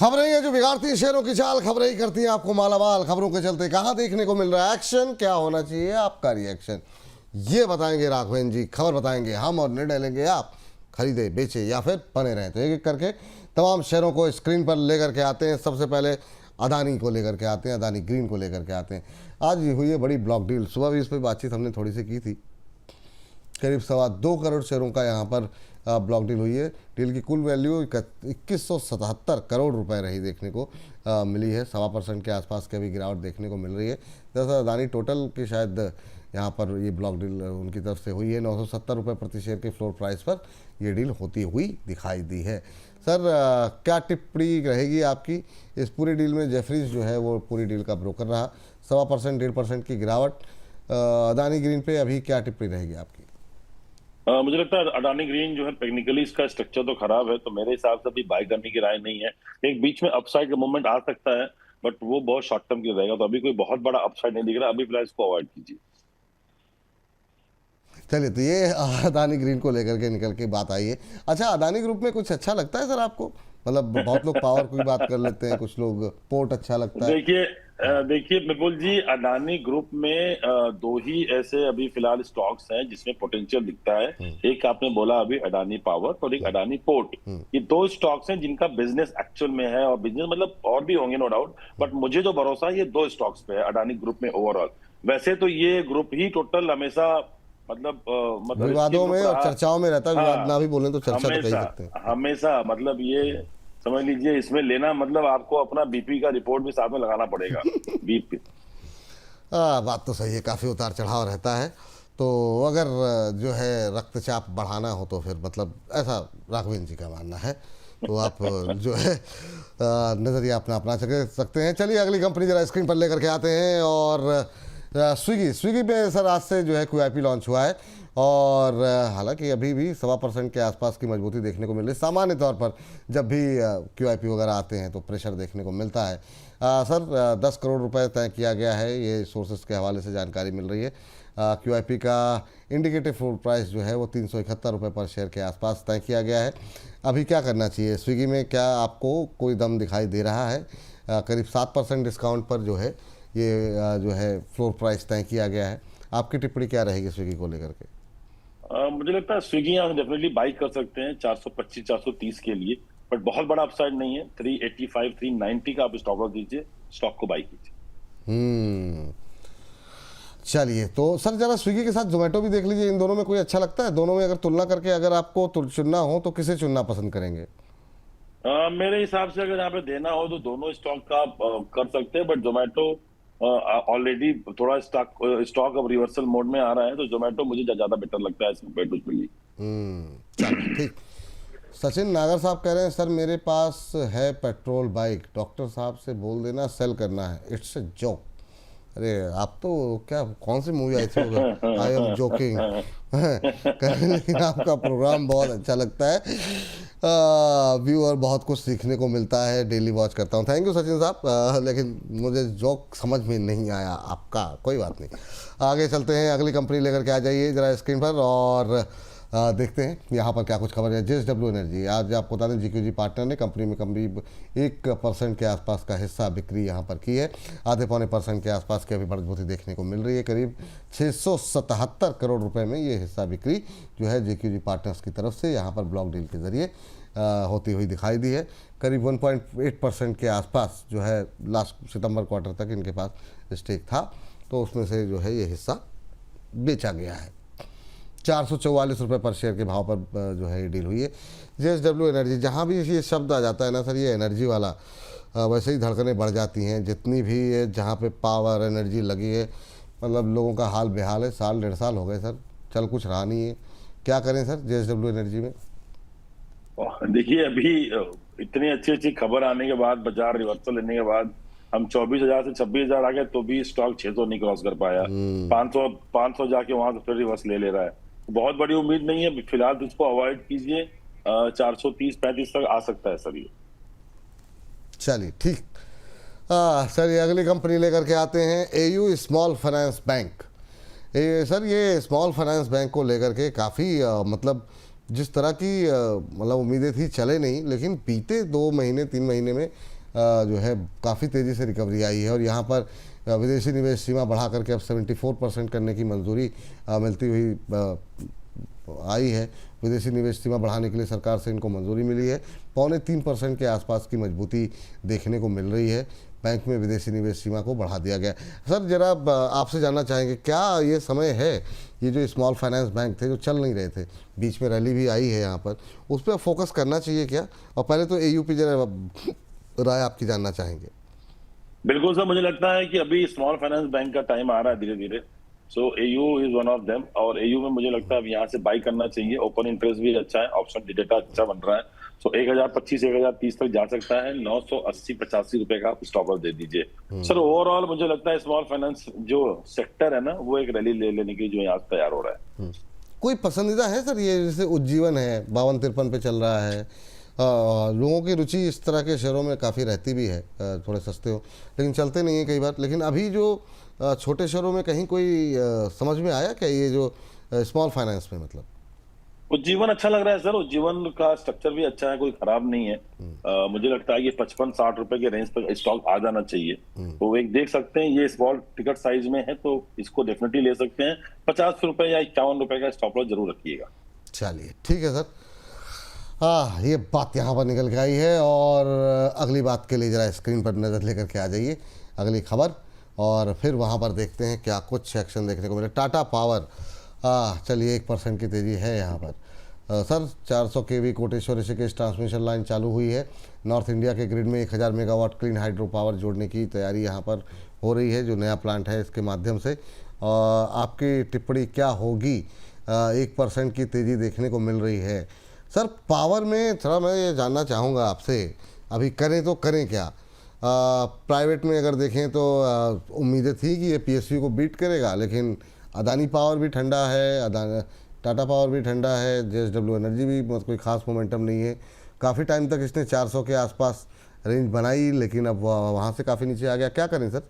खबरें हैं जो बिगाड़ती हैं शेयरों की चाल, खबरें ही करती हैं आपको मालामाल। खबरों के चलते कहाँ देखने को मिल रहा है एक्शन, क्या होना चाहिए आपका रिएक्शन, ये बताएंगे राघवेंद्र जी। खबर बताएंगे हम और निर्णय लेंगे आप, खरीदे बेचे या फिर बने रहें। तो एक एक करके तमाम शेयरों को स्क्रीन पर लेकर के आते हैं। सबसे पहले अदानी को लेकर के आते हैं, अदानी ग्रीन को लेकर के आते हैं। आज हुई है बड़ी ब्लॉक डील, सुबह भी इस पर बातचीत हमने थोड़ी सी की थी। करीब 2.25 करोड़ शेयरों का यहाँ पर ब्लॉक डील हुई है। डील की कुल वैल्यू 2177 करोड़ रुपए रही देखने को मिली है। 1.25% के आसपास की अभी गिरावट देखने को मिल रही है। दरअसल अदानी टोटल की शायद यहाँ पर ये ब्लॉक डील उनकी तरफ से हुई है। 970 रुपये प्रति शेयर के फ्लोर प्राइस पर ये डील होती हुई दिखाई दी है। सर क्या टिप्पणी रहेगी आपकी इस पूरी डील में? जेफरीज जो है वो पूरी डील का ब्रोकर रहा। 1.25% 1.5% की गिरावट अदानी ग्रीन पे, अभी क्या टिप्पणी रहेगी आपकी? मुझे लगता है अडानी ग्रीन जो है टेक्निकली इसका स्ट्रक्चर तो खराब है, तो मेरे हिसाब से अभी बाय करने की राय नहीं है। एक बीच में अपसाइड का मूवमेंट आ सकता है, बट वो बहुत शॉर्ट टर्म की रहेगा, तो अभी कोई बहुत बड़ा अपसाइड नहीं दिख रहा। अभी फिलहाल इसको अवॉइड कीजिए। चलिए, तो ये अदानी ग्रीन को लेकर के निकल के बात आई है। अच्छा, अदानी ग्रुप में कुछ अच्छा लगता है सर आपको? मतलब बहुत लोग पावर की बात कर लेते हैं, कुछ लोग पोर्ट अच्छा लगता है। देखिए विपुल जी, अडानी ग्रुप में दो ही ऐसे अभी फिलहाल स्टॉक्स हैं जिसमें पोटेंशियल दिखता है। एक आपने बोला अभी अडानी पावर और एक अडानी पोर्ट। ये दो स्टॉक्स हैं जिनका बिजनेस एक्चुअल में है, और बिजनेस मतलब और भी होंगे नो डाउट, बट मुझे जो भरोसा है ये दो स्टॉक्स पे है अडानी ग्रुप में ओवरऑल। वैसे तो ये ग्रुप ही टोटल हमेशा मतलब विवादों में और चर्चाओं में रहता है। विवाद हाँ, ना भी बोलें तो चर्चा तो कह हमेशा सकते हैं। हमेशा मतलब ये समझ लीजिए, इसमें लेना मतलब आपको अपना बीपी का रिपोर्ट भी साथ में लगाना पड़ेगा। बीपी बात तो सही है, काफ़ी उतार चढ़ाव रहता है। तो अगर जो है रक्तचाप बढ़ाना हो तो फिर मतलब ऐसा राघवेंद्र जी का मानना है, तो आप जो है नज़रिया अपना अपना सकते हैं। चलिए अगली कंपनी जरा स्क्रीन पर लेकर के आते हैं। और स्विगी पे सर आज से जो है QIP लॉन्च हुआ है, और हालांकि अभी भी 1.25% के आसपास की मजबूती देखने को मिल रही है। सामान्य तौर पर जब भी QIP वगैरह आते हैं तो प्रेशर देखने को मिलता है। सर 10 करोड़ रुपए तय किया गया है, ये सोर्सेज के हवाले से जानकारी मिल रही है। QIP का इंडिकेटिव फ्लोर प्राइस जो है वो 371 रुपये पर शेयर के आसपास तय किया गया है। अभी क्या करना चाहिए स्विगी में? क्या आपको कोई दम दिखाई दे रहा है? करीब 7% डिस्काउंट पर जो है ये जो है फ्लोर प्राइस तय किया गया है। आपकी टिप्पणी क्या रहेगी स्विगी को लेकर के? मुझे लगता है स्विगी यहाँ डेफिनेटली बाई कर सकते हैं 425 430 के लिए, बट बहुत बड़ा अपसाइड नहीं है। 385 390 का आप स्टॉप लॉस दीजिए, स्टॉक को बाई कीजिए। चलिए, तो सर जरा स्विगी के साथ जोमेटो भी देख लीजिए। इन दोनों में कोई अच्छा लगता है? दोनों में अगर तुलना करके अगर आपको चुनना हो तो किसे चुनना पसंद करेंगे? मेरे हिसाब से अगर यहाँ पे देना हो तो दोनों स्टॉक का आप कर सकते हैं, बट जोमेटो ऑलरेडी थोड़ा स्टॉक अब रिवर्सल मोड में आ रहा है, तो जोमेटो मुझे ज्यादा बेटर लगता है एज कम्पेयर टू स्विगी। चलो ठीक। सचिन नागर साहब कह रहे हैं सर मेरे पास है पेट्रोल बाइक, डॉक्टर साहब से बोल देना सेल करना है, इट्स अ जोक। अरे आप तो क्या कौन सी मूवी आई थी उधर, आई एम जोकिंग। लेकिन आपका प्रोग्राम बहुत अच्छा लगता है, व्यूअर बहुत कुछ सीखने को मिलता है, डेली वॉच करता हूँ। थैंक यू सचिन साहब, लेकिन मुझे जोक समझ में नहीं आया आपका, कोई बात नहीं। आगे चलते हैं, अगली कंपनी लेकर के आ जाइए जरा स्क्रीन पर, और देखते हैं यहाँ पर क्या कुछ खबर है। JSW एनर्जी, आज आपको बता दें GQG पार्टनर ने कंपनी में करीब 1% के आसपास का हिस्सा बिक्री यहाँ पर की है। आधे पौने % के आसपास की अभी मजबूती देखने को मिल रही है। करीब 677 करोड़ रुपए में ये हिस्सा बिक्री जो है GQG पार्टनर्स की तरफ से यहाँ पर ब्लॉक डील के जरिए होती हुई दिखाई दी है। करीब 1.8% के आसपास जो है लास्ट सितंबर क्वार्टर तक इनके पास स्टेक था, तो उसमें से जो है ये हिस्सा बेचा गया है। 444 रुपये पर शेयर के भाव पर जो है ये डील हुई है। JSW एनर्जी, जहाँ भी ये शब्द आ जाता है ना सर, ये एनर्जी वाला, वैसे ही धड़कनें बढ़ जाती हैं। जितनी भी ये जहाँ पे पावर एनर्जी लगी है, मतलब लोगों का हाल बेहाल है। 1.5 साल हो गए सर, चल कुछ रहा नहीं है। क्या करें सर JSW एनर्जी में? देखिए अभी इतनी अच्छी अच्छी खबर आने के बाद, बाजार रिवर्सल लेने के बाद हम 24,000 से 26,000 आ गए, तो भी स्टॉक 600 नहीं क्रॉस कर पाया। 500 जाके वहां से फिर रिवर्स ले ले रहा है। बहुत बड़ी उम्मीद नहीं है फिलहाल, तो इसको अवॉइड कीजिए। 430-35 तक आ सकता है सर ये। चलिए ठीक। सर ये अगली कंपनी लेकर के आते हैं, AU small finance bank. Sir ये स्मॉल फाइनेंस बैंक को लेकर के काफ़ी मतलब जिस तरह की मतलब उम्मीदें थी चले नहीं, लेकिन बीते 2 महीने 3 महीने में जो है काफ़ी तेज़ी से रिकवरी आई है और यहाँ पर विदेशी निवेश सीमा बढ़ा करके अब 74% करने की मंजूरी मिलती हुई आई है। विदेशी निवेश सीमा बढ़ाने के लिए सरकार से इनको मंजूरी मिली है। 2.25% के आसपास की मजबूती देखने को मिल रही है। बैंक में विदेशी निवेश सीमा को बढ़ा दिया गया। सर जरा आपसे जानना चाहेंगे, क्या ये समय है, ये जो स्मॉल फाइनेंस बैंक थे जो चल नहीं रहे थे, बीच में रैली भी आई है यहाँ पर, उस पर फोकस करना चाहिए क्या? और पहले तो एयू जरा राय आपकी जानना चाहेंगे। बिल्कुल सर, मुझे लगता है कि अभी स्मॉल फाइनेंस बैंक का टाइम आ रहा है धीरे धीरे। So AU is one of them, और एयू में मुझे लगता है अब यहाँ से बाई करना चाहिए। ओपन इंटरेस्ट भी अच्छा है, ऑप्शन डेटा अच्छा बन रहा है। सो 1025 1030 तक जा सकता है। 980-85 रुपए का आप स्टॉप लॉस दे दीजिए। सर ओवरऑल मुझे लगता है स्मॉल फाइनेंस जो सेक्टर है ना, वो एक रैली ले लेने की जो यहाँ तैयार हो रहा है। कोई पसंदीदा है सर? ये जैसे उज्जीवन है 52-53 पे चल रहा है। लोगों की रुचि इस तरह के शेयरों में काफ़ी रहती भी है, थोड़े सस्ते हो लेकिन चलते नहीं है कई बार। लेकिन अभी जो छोटे शहरों में कहीं कोई समझ में आया क्या ये जो स्मॉल फाइनेंस में? मतलब उज्जीवन अच्छा लग रहा है सर। उज्जीवन का स्ट्रक्चर भी अच्छा है, कोई खराब नहीं है। मुझे लगता है कि 55-60 रुपए के रेंज तक स्टॉक आ जाना चाहिए। तो एक देख सकते हैं, ये स्मॉल टिकट साइज में है तो इसको डेफिनेटली ले सकते हैं। 50 रुपए या 51 रुपए का स्टॉप लॉस जरूर रखिएगा। चलिए ठीक है सर। हाँ, ये बात यहाँ पर निकल के आई है। और अगली बात के लिए ज़रा स्क्रीन पर नज़र लेकर के आ जाइए, अगली खबर, और फिर वहाँ पर देखते हैं क्या कुछ एक्शन देखने को मिले। टाटा पावर, चलिए 1% की तेज़ी है यहाँ पर। Sir 400 kV Koteshwar Rishikesh transmission line चालू हुई है। नॉर्थ इंडिया के ग्रिड में 1000 मेगावाट क्लीन हाइड्रो पावर जोड़ने की तैयारी यहाँ पर हो रही है, जो नया प्लांट है इसके माध्यम से। आपकी टिप्पणी क्या होगी? 1% की तेज़ी देखने को मिल रही है। सर पावर में थोड़ा मैं ये जानना चाहूँगा आपसे, अभी करें तो करें क्या? प्राइवेट में अगर देखें तो उम्मीदें थी कि ये पीएसयू को बीट करेगा, लेकिन अदानी पावर भी ठंडा है, टाटा पावर भी ठंडा है, जेएसडब्ल्यू एनर्जी भी मतलब कोई खास मोमेंटम नहीं है। काफ़ी टाइम तक इसने 400 के आसपास रेंज बनाई, लेकिन अब वहाँ से काफ़ी नीचे आ गया। क्या करें सर?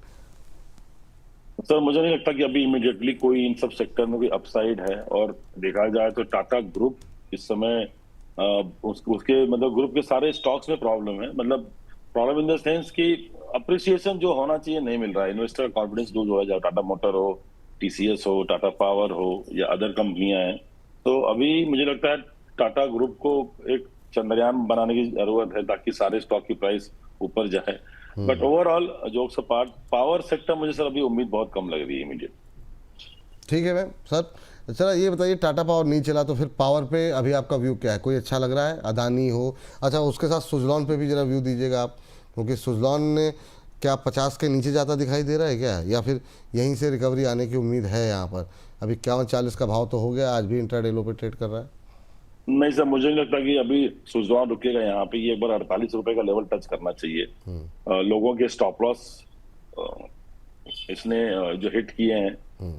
सर मुझे नहीं लगता कि अभी इमीडिएटली कोई इन सब सेक्टर में कोई अपसाइड है। और देखा जाए तो टाटा ग्रुप इस समय उसके मतलब ग्रुप के सारे स्टॉक्स में प्रॉब्लम है। मतलब प्रॉब्लम इन द सेंस कि अप्रिसिएशन जो होना चाहिए नहीं मिल रहा है। इन्वेस्टर कॉन्फिडेंस लूज हो जाए, टाटा मोटर हो, टीसीएस हो, टाटा पावर हो या अदर कंपनियां हैं। तो अभी मुझे लगता है टाटा ग्रुप को एक चंद्रयान बनाने की जरूरत है ताकि सारे स्टॉक की प्राइस ऊपर जाए। But overall jokes apart, power sector मुझे सर अभी उम्मीद बहुत कम लग रही है इमीडिएट। ठीक है मैम। सर चला ये बताइए, टाटा पावर नहीं चला तो फिर पावर पे अभी आपका व्यू क्या है? कोई अच्छा लग रहा है? अदानी हो, अच्छा उसके साथ सुजलॉन पे भी जरा व्यू दीजिएगा आप, क्योंकि सुजलॉन ने क्या 50 के नीचे जाता दिखाई दे रहा है क्या, या फिर यहीं से रिकवरी आने की उम्मीद है? यहाँ पर अभी 51-40 का भाव तो हो गया, आज भी इंट्राडे लो पे ट्रेड कर रहा है। नहीं सर, मुझे नहीं लगता कि अभी सुजलॉन रुकेगा यहाँ पे। ये एक बार 48 रुपए का लेवल टच करना चाहिए। लोगों के स्टॉप लॉस इसने जो हिट किए हैं,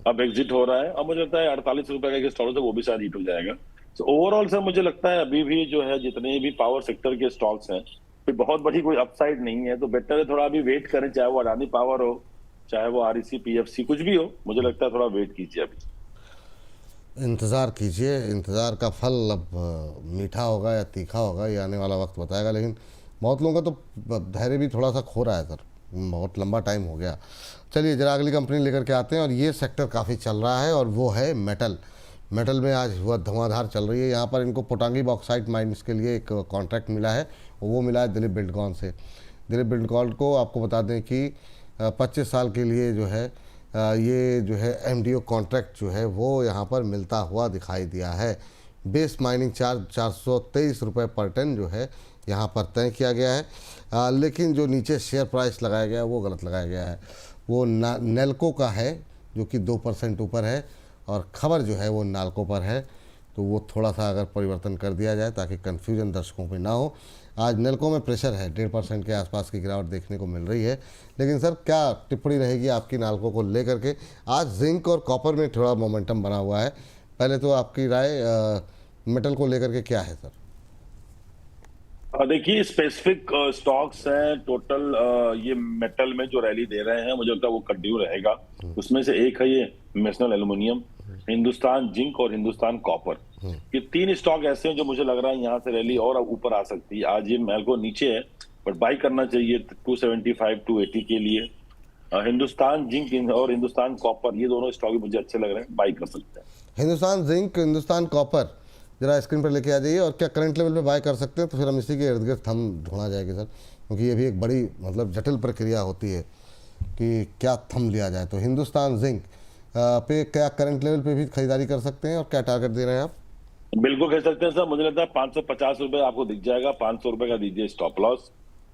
अब एग्जिट हो रहा है। अब मुझे लगता है 48 रुपए का स्टॉक है वो भी शायद हिट हो जाएगा। तो ओवरऑल सर मुझे लगता है अभी भी जो है जितने भी पावर सेक्टर के स्टॉक्स हैं, कोई बहुत बड़ी कोई अपसाइड नहीं है। तो बेटर है थोड़ा अभी वेट करें, चाहे वो अडानी पावर हो, चाहे वो आरईसी पीएफसी कुछ भी हो। मुझे लगता है थोड़ा वेट कीजिए, अभी इंतज़ार कीजिए। इंतज़ार का फल अब मीठा होगा या तीखा होगा, ये आने वाला वक्त बताएगा। लेकिन बहुत लोगों का तो धैर्य भी थोड़ा सा खो रहा है सर, बहुत लंबा टाइम हो गया। चलिए जरा अगली कंपनी लेकर के आते हैं, और ये सेक्टर काफ़ी चल रहा है और वो है मेटल। मेटल में आज वह धुआंधार चल रही है। यहाँ पर इनको पोटांगी बॉक्साइट माइंस के लिए एक कॉन्ट्रैक्ट मिला है, वो मिला है दिलीप बिल्डकॉन से। दिलीप बिल्डकॉन को आपको बता दें कि 25 साल के लिए जो है ये जो है एमडीओ कॉन्ट्रैक्ट जो है वो यहाँ पर मिलता हुआ दिखाई दिया है। बेस माइनिंग चार्ज 423 रुपये पर टन जो है यहाँ पर तय किया गया है। लेकिन जो नीचे शेयर प्राइस लगाया गया है वो गलत लगाया गया है। वो नेल्को का है जो कि 2% ऊपर है, और खबर जो है वो नाल्को पर है। तो वो थोड़ा सा अगर परिवर्तन कर दिया जाए ताकि कन्फ्यूजन दर्शकों पे ना हो। आज नेल्को में प्रेशर है, 1.5% के आसपास की गिरावट देखने को मिल रही है। लेकिन सर क्या टिप्पणी रहेगी आपकी नाल्को को लेकर के? आज जिंक और कॉपर में थोड़ा मोमेंटम बना हुआ है। पहले तो आपकी राय मेटल को लेकर के क्या है सर? देखिए स्पेसिफिक स्टॉक्स हैं टोटल, ये मेटल में जो रैली दे रहे हैं मुझे लगता है वो कंटिन्यू रहेगा। उसमें से एक है ये नेशनल एल्युमिनियम, हिंदुस्तान जिंक और हिंदुस्तान कॉपर। ये 3 स्टॉक ऐसे हैं जो मुझे लग रहा है यहाँ से रैली और ऊपर आ सकती है। आज ये मेल्को नीचे है बट बाई करना चाहिए 275 280 के लिए। हिंदुस्तान जिंक और हिंदुस्तान कॉपर, ये दोनों स्टॉक मुझे अच्छे लग रहे हैं, बाई कर सकते हैं। हिंदुस्तान जिंक, हिंदुस्तान कॉपर जरा स्क्रीन पर लेके आ जाइए, और क्या करंट लेवल पे बाय कर सकते हैं, तो फिर हम इसी के इर्द गिर्द थम ढूंढा जाएगी सर, क्योंकि ये भी एक बड़ी मतलब जटिल प्रक्रिया होती है कि क्या थम लिया जाए। तो हिंदुस्तान जिंक पे क्या करंट लेवल पे भी खरीदारी कर सकते हैं, और क्या टारगेट दे रहे हैं आप? बिल्कुल कह सकते हैं सर, मुझे लगता है 550 रुपए आपको दिख जाएगा, 500 रुपए का दीजिए स्टॉप लॉस।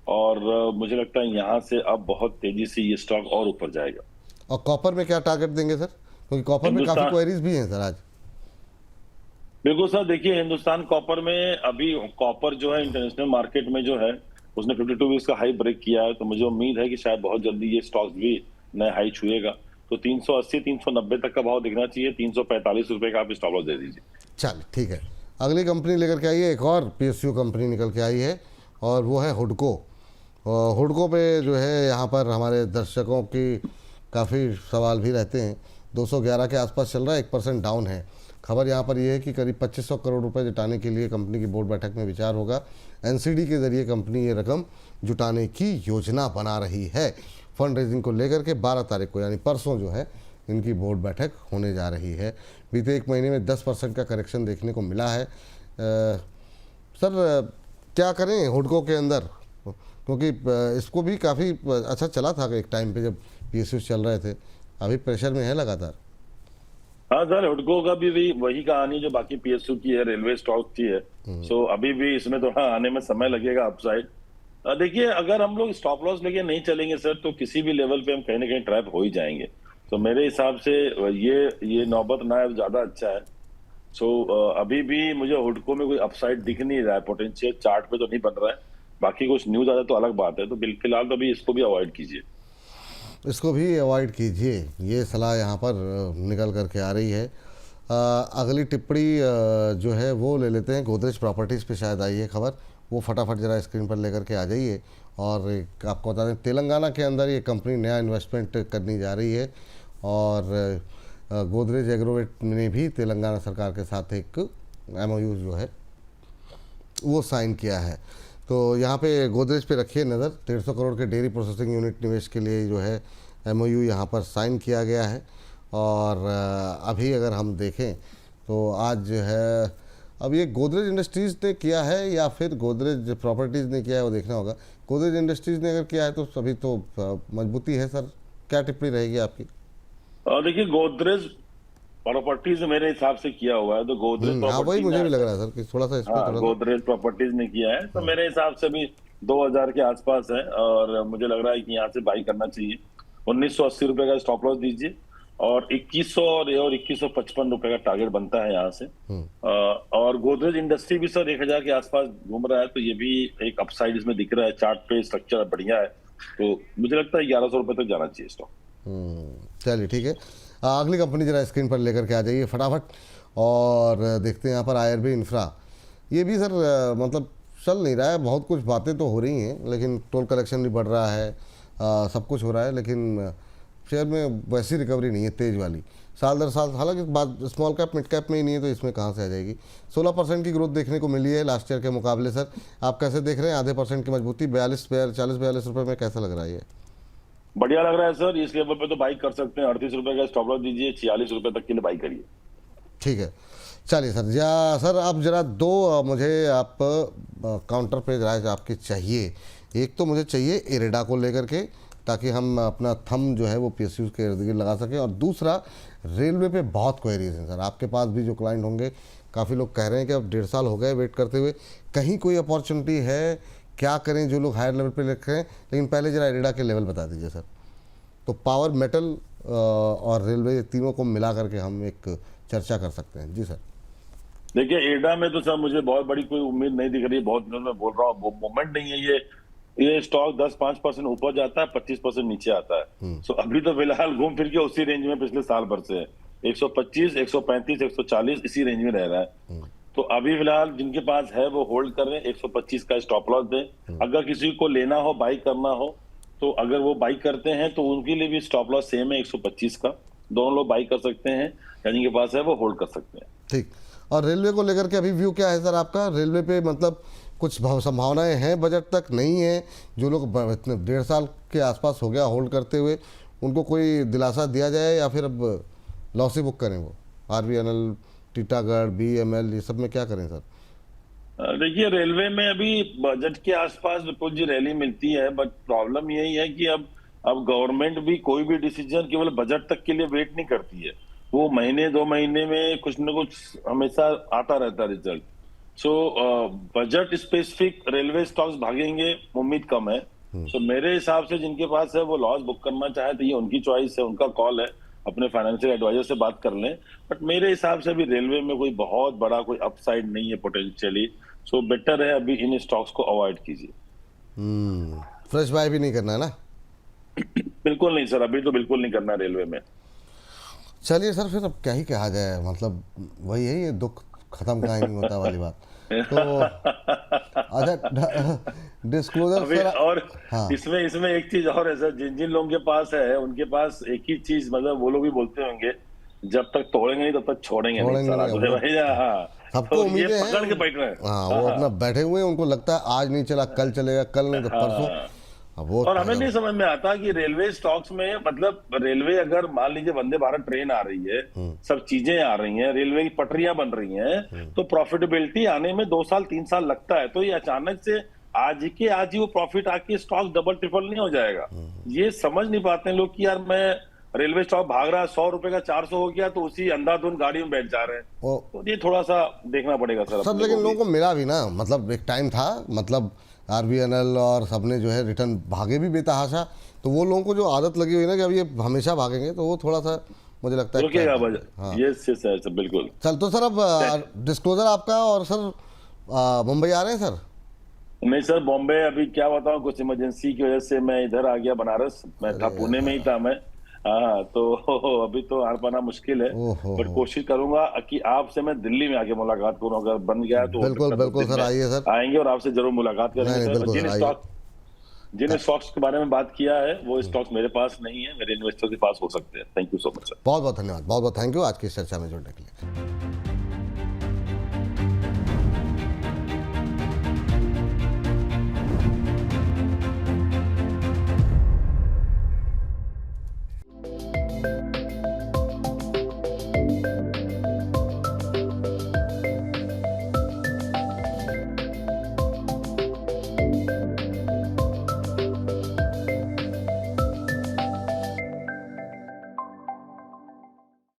और मुझे लगता है यहाँ से अब बहुत तेजी से ये स्टॉक और ऊपर जाएगा। और कॉपर में क्या टारगेट देंगे सर, क्योंकि कॉपर में काफ़ी हिंदुस्तान, क्वेरीज भी हैं सर आज। बिल्कुल सर, देखिए हिंदुस्तान कॉपर में अभी कॉपर जो है इंटरनेशनल मार्केट में जो है उसने 52 वीक्स का हाई ब्रेक किया है, तो मुझे उम्मीद है कि शायद बहुत जल्दी ये स्टॉक्स भी नए हाई छुएगा। तो 380 390 तक का भाव दिखना चाहिए, 345 रुपए का आप स्टॉप लॉस दे दीजिए। चलिए ठीक है, अगली कंपनी लेकर के आइए, एक और पीएसयू कंपनी निकल के आई है, और वो है हुडको। और हुडको पे जो है यहाँ पर हमारे दर्शकों की काफ़ी सवाल भी रहते हैं। 211 के आसपास चल रहा है, 1% डाउन है। खबर यहाँ पर यह है कि करीब 2500 करोड़ रुपए जुटाने के लिए कंपनी की बोर्ड बैठक में विचार होगा। एनसीडी के जरिए कंपनी ये रकम जुटाने की योजना बना रही है। फंड रेजिंग को लेकर के 12 तारीख को यानी परसों जो है इनकी बोर्ड बैठक होने जा रही है। बीते एक महीने में 10% का करेक्शन देखने को मिला है। सर क्या करें हुडको के अंदर, क्योंकि इसको भी काफ़ी अच्छा चला था एक टाइम पे जब पीएसयू चल रहे थे, अभी प्रेशर में है लगातार। हाँ सर, हुडको का भी वही कहानी जो बाकी पीएसयू की है, रेलवे स्टॉक की है। सो अभी भी इसमें थोड़ा आने में समय लगेगा अपसाइड। देखिए, अगर हम लोग स्टॉप लॉस लेके नहीं चलेंगे सर, तो किसी भी लेवल पे हम कहीं ना कहीं ट्रैप हो ही जाएंगे। तो मेरे हिसाब से ये नौबत ना है, ज्यादा अच्छा है। सो अभी भी मुझे हुडको में कोई अपसाइड दिख नहीं रहा है, पोटेंशियल चार्ट पे तो नहीं बन रहा है। बाकी कुछ न्यूज आ जाए तो अलग बात है। तो फिलहाल तो अभी इसको भी अवॉइड कीजिए। इसको भी अवॉइड कीजिए, ये सलाह यहाँ पर निकल कर के आ रही है। अगली टिप्पणी जो है वो ले लेते हैं, गोदरेज प्रॉपर्टीज़ पे शायद आई है खबर, वो फटाफट ज़रा स्क्रीन पर लेकर के आ जाइए। और आपको बता दें तेलंगाना के अंदर ये कंपनी नया इन्वेस्टमेंट करनी जा रही है, और गोदरेज एग्रोवेट ने भी तेलंगाना सरकार के साथ एक MOU जो है वो साइन किया है। तो यहाँ पे गोदरेज पे रखिए नज़र, 150 करोड़ के डेयरी प्रोसेसिंग यूनिट निवेश के लिए जो है MOU यहाँ पर साइन किया गया है। और अभी अगर हम देखें तो आज जो है, अब ये गोदरेज इंडस्ट्रीज़ ने किया है या फिर गोदरेज प्रॉपर्टीज़ ने किया है वो देखना होगा। गोदरेज इंडस्ट्रीज़ ने अगर किया है तो सभी तो मजबूती है सर, क्या टिप्पणी रहेगी आपकी? देखिए, गोदरेज प्रॉपर्टीज मेरे हिसाब से किया हुआ है, तो गोदरेज हाँ वही प्रॉपर्टीज मुझे भी लग रहा है सर कि थोड़ा सा इसमें थोड़ा सा गोदरेज प्रॉपर्टीज ने किया है, तो मेरे हिसाब से भी 2000 के आसपास है। और मुझे लग रहा है कि यहाँ से बाई करना चाहिए। 1980 रुपए का स्टॉप लॉस दीजिए, और 2100 और 2155 रुपए का टारगेट बनता है यहाँ से। और गोदरेज इंडस्ट्री भी सर 1000 के आसपास घूम रहा है, तो ये भी एक अपसाइड इसमें दिख रहा है, चार्ट पे स्ट्रक्चर बढ़िया है। तो मुझे लगता है 1100 रुपए तक जाना चाहिए स्टॉक। चलिए ठीक है, अगली कंपनी जरा स्क्रीन पर लेकर के आ जाइए फटाफट, और देखते हैं यहाँ पर IRB इंफ्रा। ये भी सर मतलब चल नहीं रहा है, बहुत कुछ बातें तो हो रही हैं लेकिन टोल कलेक्शन भी बढ़ रहा है, सब कुछ हो रहा है, लेकिन शेयर में वैसी रिकवरी नहीं है तेज़ वाली साल दर साल। हालांकि बात स्मॉल कैप मिड कैप में ही नहीं है, तो इसमें कहाँ से आ जाएगी। 16% की ग्रोथ देखने को मिली है लास्ट ईयर के मुकाबले। सर आप कैसे देख रहे हैं, आधे % की मजबूती, 40-42 रुपये में कैसा लग रहा है ये? बढ़िया लग रहा है सर, इस लेवल पे तो बाई कर सकते हैं। 38 रुपए का स्टॉप लॉस दीजिए, 46 रुपए तक के लिए बाई करिए। ठीक है, चलिए सर। सर आप जरा दो मुझे आप काउंटर पे राय आपकी चाहिए। एक तो मुझे चाहिए इरेडा को लेकर के, ताकि हम अपना थंब जो है वो PSU के इर्द गिर्द लगा सकें, और दूसरा रेलवे पे बहुत क्वेरीज हैं सर, आपके पास भी जो क्लाइंट होंगे, काफ़ी लोग कह रहे हैं कि अब 1.5 साल हो गए वेट करते हुए, कहीं कोई अपॉर्चुनिटी है, क्या करें जो लोग हायर लेवल पे लिख रहे हैं। लेकिन पहले जरा इरेडा के लेवल बता दीजिए सर। तो पावर, मेटल और रेलवे तीनों को मिला करके हम एक चर्चा कर सकते हैं। जी सर। देखिए, एडा में तो सर मुझे बहुत बड़ी कोई उम्मीद नहीं दिख रही है। बहुत दिनों में बोल रहा हूँ, मोमेंट नहीं है। ये स्टॉक 10-5% ऊपर जाता है, 25% नीचे आता है। सो अभी तो फिलहाल घूम फिर के उसी रेंज में पिछले साल भर से है, 125, 135, 140 इसी रेंज में रह रहा है। तो अभी फिलहाल जिनके पास है वो होल्ड कर रहे हैं, 125 का स्टॉप लॉस दें। अगर किसी को लेना हो, बाई करना हो, तो अगर वो बाई करते हैं तो उनके लिए भी स्टॉप लॉस सेम है 125 का। दोनों लोग बाई कर सकते हैं, या जिनके पास है वो होल्ड कर सकते हैं। ठीक। और रेलवे को लेकर के अभी व्यू क्या है सर आपका? रेलवे पे मतलब कुछ संभावनाएं हैं बजट तक, नहीं है? जो लोग इतने 1.5 साल के आसपास हो गया होल्ड करते हुए, उनको कोई दिलासा दिया जाए या फिर अब लॉस ही बुक करें? वो RVNL, टीटागढ़, BML, ये सब में क्या करें सर? देखिए, रेलवे में अभी बजट के आसपास विपुल जी रैली मिलती है, बट प्रॉब्लम यही है कि अब गवर्नमेंट भी कोई भी डिसीजन केवल बजट तक के लिए वेट नहीं करती है। वो महीने 2 महीने में कुछ न कुछ हमेशा आता रहता है result. So budget specific railway stocks भागेंगे उम्मीद कम है। सो मेरे हिसाब से जिनके पास है वो लॉस बुक करना चाहे तो ये उनकी चॉइस है, उनका कॉल है, अपने फाइनेंशियल एडवाइजर से बात कर लें। बट मेरे हिसाब से अभी रेलवे में कोई बहुत बड़ा कोई अपसाइड नहीं है पोटेंशियली। सो बेटर है अभी इन स्टॉक्स को अवॉइड कीजिए। फ्रेश बाय भी नहीं करना है ना? बिल्कुल नहीं सर, अभी तो बिल्कुल नहीं करना रेलवे में। चलिए सर, फिर अब क्या ही कहा जाए, मतलब वही है, ये दुख खत्म कहाँ ही नहीं होता वाली बात। तो अच्छा, डिस्क्लोजर अभी सर। और हाँ, इसमें एक चीज और है सर, जिन जिन लोगों के पास है उनके पास एक ही चीज, मतलब वो लोग भी बोलते होंगे, जब तक तोड़ेंगे नहीं तब तक छोड़ेंगे नहीं साला नहीं, जो है भैया। हाँ, सबको तो ये उम्मीदें हैं। पकड़ के बैठ रहे हैं। हाँ, वो अपना बैठे हुए हैं, उनको लगता है आज नहीं चला कल चलेगा, कल नहीं तो परसों। अब वो और हमें नहीं समझ में आता कि रेलवे स्टॉक्स में, मतलब रेलवे अगर मान लीजिए वंदे भारत ट्रेन आ रही है, सब चीजें आ रही हैं, रेलवे की पटरियां बन रही हैं, तो प्रॉफिटेबिलिटी आने में 2 साल 3 साल लगता है। तो ये अचानक से आज ही वो प्रॉफिट आके स्टॉक डबल ट्रिपल नहीं हो जाएगा। ये समझ नहीं पाते हैं लोग कि यार मैं रेलवे स्टॉक भाग रहा है, 100 रुपए का 400 हो गया तो उसी अंधाधुंध गाड़ी में बैठ जा रहे हैं। तो ये थोड़ा सा देखना पड़ेगा सर सब। लेकिन लोगों को मिला भी ना, मतलब एक टाइम था, मतलब RVNL और सबने जो है रिटर्न भागे भी बेतहाशा। तो वो लोगों को जो आदत लगी हुई ना कि अब ये हमेशा भागेंगे, तो वो थोड़ा सा मुझे लगता है रुकेगा क्या। बजट। हाँ, ये बिल्कुल। चल तो सर, अब डिस्क्लोजर आपका, और सर मुंबई आ रहे हैं सर? नहीं सर, बॉम्बे अभी क्या बताऊं, कुछ इमरजेंसी की वजह से मैं इधर आ गया बनारस। मैं था पुणे में ही था मैं। हाँ, तो अभी तो आ पाना मुश्किल है, ओहो, बट कोशिश करूंगा कि आपसे मैं दिल्ली में आके मुलाकात करूं। अगर बन गया तो बिल्कुल बिल्कुल सर, आइए सर, आएंगे और आपसे जरूर मुलाकात नहीं करेंगे नहीं, सर। बिल्कुल सर, आइए। जिन स्टॉक्स के बारे में बात किया है वो स्टॉक्स मेरे पास नहीं है, मेरे इन्वेस्टर के पास हो सकते हैं। Thank you so much sir. बहुत बहुत धन्यवाद, बहुत बहुत थैंक यू आज की इस चर्चा में जुड़ने के लिए।